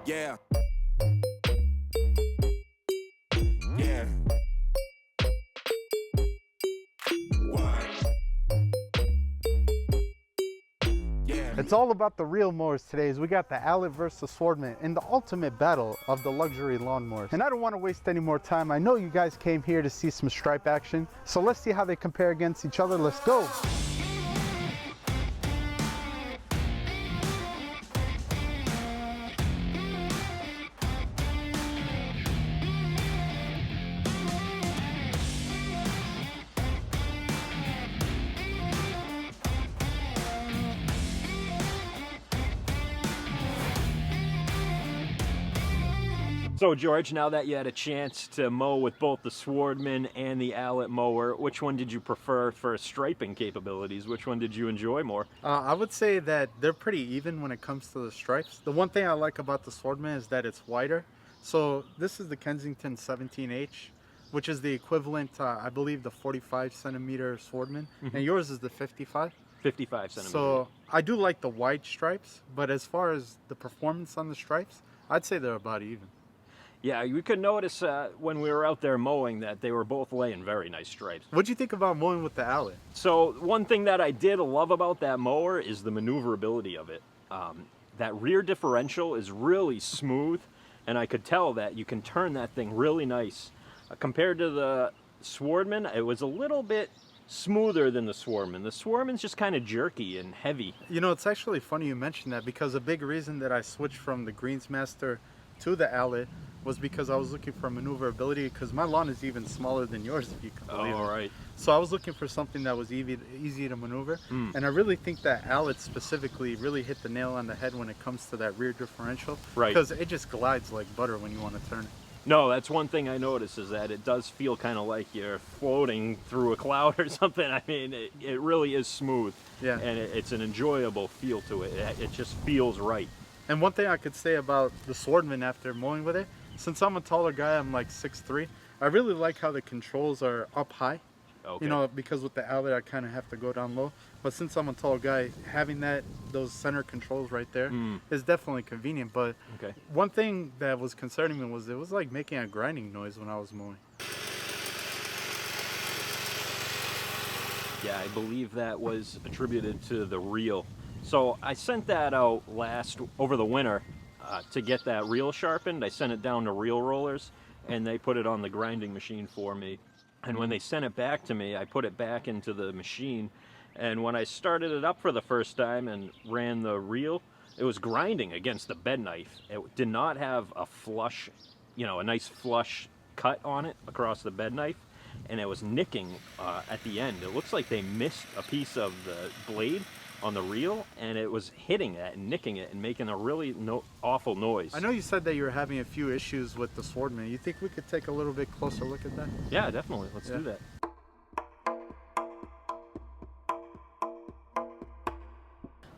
Yeah. Yeah. It's all about the reel mowers today as we got the Allet versus Swardman in the ultimate battle of the luxury lawnmowers. And I don't want to waste any more time. I know you guys came here to see some stripe action. So let's see how they compare against each other. Let's go. So George, now that you had a chance to mow with both the Swardman and the Allet mower, which one did you prefer for striping capabilities? Which one did you enjoy more? I would say that they're pretty even when it comes to the stripes. The one thing I like about the Swardman is that it's wider. So this is the Kensington 17H, which is the equivalent, I believe, the 45 centimeter Swardman, and yours is the 55. 55 centimeters. So I do like the wide stripes, but as far as the performance on the stripes, I'd say they're about even. Yeah, you could notice when we were out there mowing that they were both laying very nice stripes. What'd you think about mowing with the Allet? So one thing that I did love about that mower is the maneuverability of it. That rear differential is really smooth, and I could tell that you can turn that thing really nice. Compared to the Swardman, it was a little bit smoother than the Swardman. The Swardman's just kind of jerky and heavy. You know, it's actually funny you mentioned that, because a big reason that I switched from the Greensmaster to the Allet was because I was looking for maneuverability, because my lawn is even smaller than yours, if you can believe it. All right. So I was looking for something that was easy to maneuver, and I really think that Allet specifically really hit the nail on the head when it comes to that rear differential, Right. because it just glides like butter when you want to turn it. No, that's one thing I noticed, is that it does feel kind of like you're floating through a cloud or something. I mean, it really is smooth, Yeah. and it's an enjoyable feel to it. It just feels right. And one thing I could say about the Swardman after mowing with it, since I'm a taller guy, I'm like 6'3", I really like how the controls are up high. Okay. You know, because with the Allet I kind of have to go down low. But since I'm a tall guy, having those center controls right there is definitely convenient. But Okay. one thing that was concerning me was it was like making a grinding noise when I was mowing. Yeah, I believe that was attributed to the reel. So I sent that out over the winter to get that reel sharpened. I sent it down to Reel Rollers, and they put it on the grinding machine for me. And when they sent it back to me, I put it back into the machine. And when I started it up for the first time and ran the reel, it was grinding against the bed knife. It did not have a flush, a nice flush cut on it across the bed knife. And it was nicking at the end. It looks like they missed a piece of the blade on the reel, and it was hitting it and nicking it and making a really awful noise. I know you said that you were having a few issues with the Swardman. You think we could take a little bit closer look at that? Yeah, definitely. Let's do that.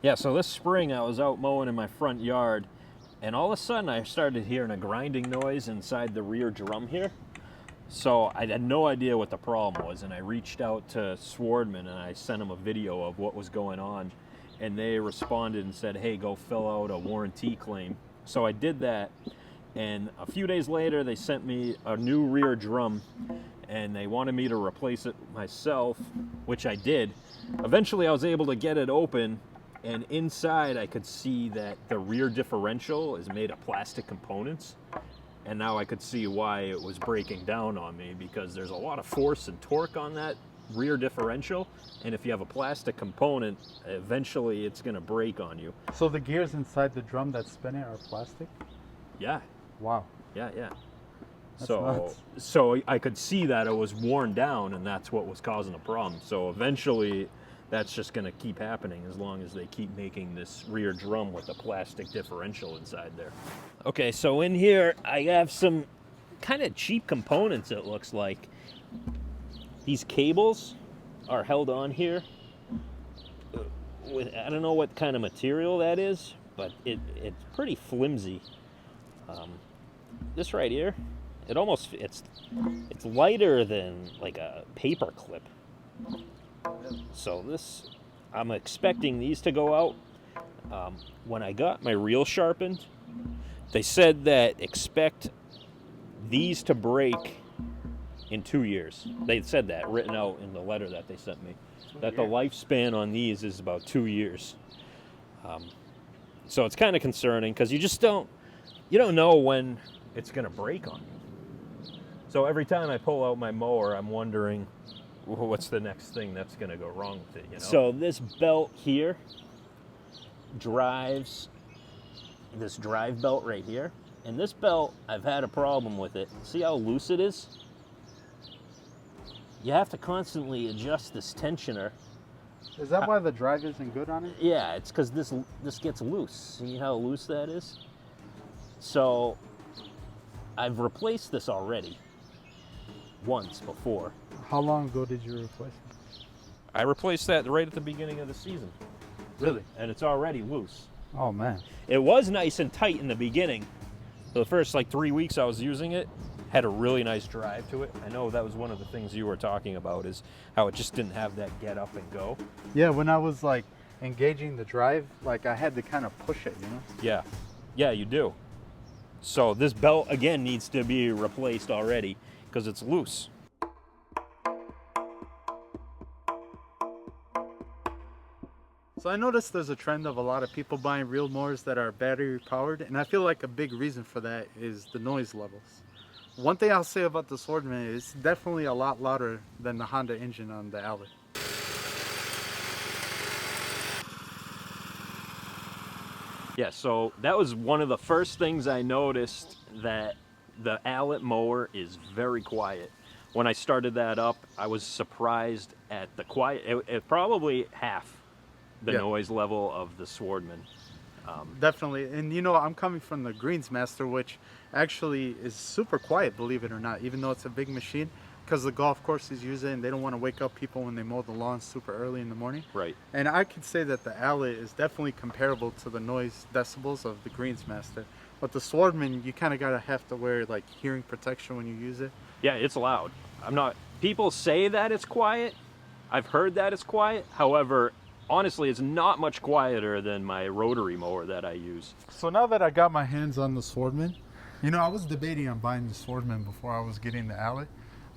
Yeah, so this spring I was out mowing in my front yard, and all of a sudden I started hearing a grinding noise inside the rear drum here. So I had no idea what the problem was, and I reached out to Swardman and I sent him a video of what was going on, and they responded and said, hey, go fill out a warranty claim. So I did that, and a few days later they sent me a new rear drum, and they wanted me to replace it myself, which I did. Eventually I was able to get it open, and inside I could see that the rear differential is made of plastic components. And now I could see why it was breaking down on me, because there's a lot of force and torque on that rear differential, and if you have a plastic component, eventually it's going to break on you. So the gears inside the drum that spin it are plastic? Yeah. Wow. Yeah. That's nuts. So I could see that it was worn down, and that's what was causing the problem. So eventually that's just going to keep happening as long as they keep making this rear drum with a plastic differential inside there. Okay, so in here I have some kind of cheap components, it looks like. These cables are held on here with, I don't know what kind of material that is, but it's pretty flimsy. This right here, it's lighter than like a paper clip. So I'm expecting these to go out. When I got my reel sharpened, They said that expect these to break in 2 years. They said that written out in the letter that they sent me. That the lifespan on these is about 2 years. So it's kind of concerning because you don't know when it's going to break on you. So every time I pull out my mower, I'm wondering, well, what's the next thing that's going to go wrong with it, you know? So this belt here drives this drive belt right here. And this belt, I've had a problem with it. See how loose it is? You have to constantly adjust this tensioner. Is that why the drive isn't good on it? Yeah, it's because this gets loose. See how loose that is? So I've replaced this already once before. How long ago did you replace it? I replaced that right at the beginning of the season. Really? And it's already loose. Oh man. It was nice and tight in the beginning. So the first 3 weeks I was using it, had a really nice drive to it. I know that was one of the things you were talking about, is how it just didn't have that get up and go. Yeah, when I was engaging the drive, I had to kind of push it, you know? Yeah, yeah, you do. So this belt again needs to be replaced already because it's loose. So I noticed there's a trend of a lot of people buying reel mowers that are battery powered, and I feel like a big reason for that is the noise levels. One thing I'll say about the Swardman is it's definitely a lot louder than the Honda engine on the Allet. Yeah, so that was one of the first things I noticed, that the Allet mower is very quiet. When I started that up, I was surprised at the quiet. It probably half the noise level of the Swardman. Definitely, and I'm coming from the Greensmaster, which actually is super quiet, believe it or not, even though it's a big machine, because the golf courses use it and they don't want to wake up people when they mow the lawn super early in the morning. Right. And I could say that the Allet is definitely comparable to the noise decibels of the Greensmaster, but the Swardman, you kind of gotta have to wear hearing protection when you use it. Yeah, it's loud. People say that it's quiet. I've heard that it's quiet. However, honestly, it's not much quieter than my rotary mower that I use. So now that I got my hands on the Swardman, I was debating on buying the Swardman before I was getting the Allet,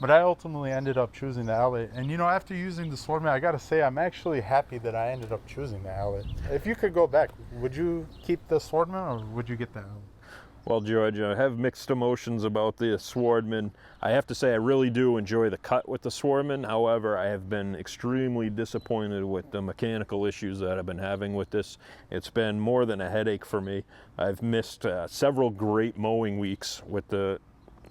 but I ultimately ended up choosing the Allet. And after using the Swardman, I gotta say I'm actually happy that I ended up choosing the Allet. If you could go back, would you keep the Swardman or would you get the Allet? Well, George, I have mixed emotions about the Swardman. I have to say I really do enjoy the cut with the Swardman. However, I have been extremely disappointed with the mechanical issues that I've been having with this. It's been more than a headache for me. I've missed several great mowing weeks with the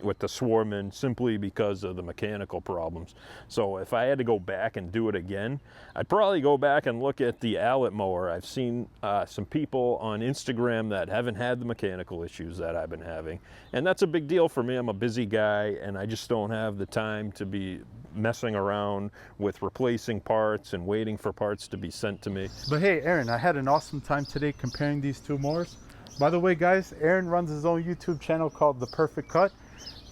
Swardman simply because of the mechanical problems. So if I had to go back and do it again, I'd probably go back and look at the Allet mower. I've seen some people on Instagram that haven't had the mechanical issues that I've been having, and that's a big deal for me. I'm a busy guy and I just don't have the time to be messing around with replacing parts and waiting for parts to be sent to me. But hey, Aaron, I had an awesome time today comparing these two mowers. By the way, guys, Aaron runs his own YouTube channel called The Perfect Cut.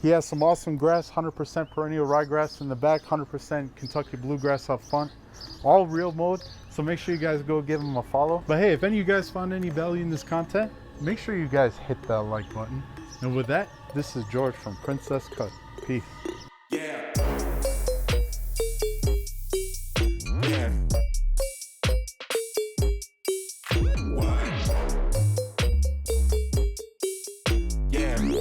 He has some awesome grass, 100% perennial ryegrass in the back, 100% Kentucky bluegrass up front, all reel mowed. So make sure you guys go give him a follow. But hey, if any of you guys found any value in this content, make sure you guys hit that like button. And with that, this is George from Princess Cut. Peace. Yeah. Yeah. What? Yeah.